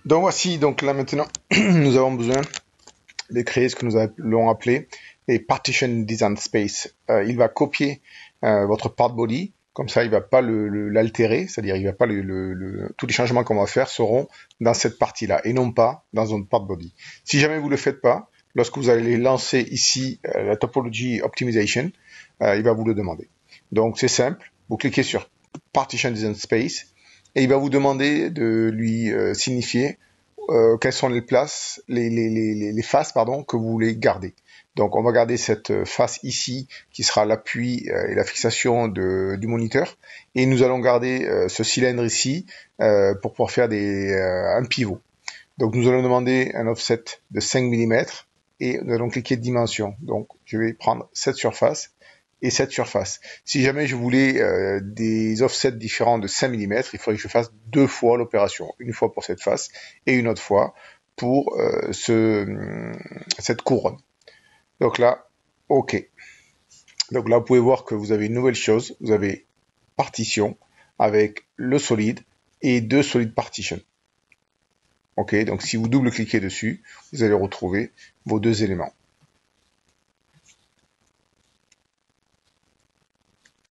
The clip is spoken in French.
Donc voici, donc là maintenant, nous avons besoin de créer ce que nous allons appeler les partition design space. Il va copier votre part body, comme ça il va pas l'altérer, c'est-à-dire il va pas tous les changements qu'on va faire seront dans cette partie-là et non pas dans une part body. Si jamais vous le faites pas, lorsque vous allez lancer ici la topology optimization, il va vous le demander. Donc c'est simple, vous cliquez sur partition design space et il va vous demander de lui signifier quelles sont les places, les faces pardon, que vous voulez garder. Donc on va garder cette face ici qui sera l'appui et la fixation du moniteur et nous allons garder ce cylindre ici pour pouvoir faire un pivot. Donc nous allons demander un offset de 5 mm et nous allons cliquer dimension. Donc je vais prendre cette surface et cette surface. Si jamais je voulais des offsets différents de 5 mm, il faudrait que je fasse deux fois l'opération. Une fois pour cette face et une autre fois pour cette couronne. Donc là, OK. Donc là, vous pouvez voir que vous avez une nouvelle chose. Vous avez partition avec le solide et deux solid partition. OK, donc si vous double-cliquez dessus, vous allez retrouver vos deux éléments.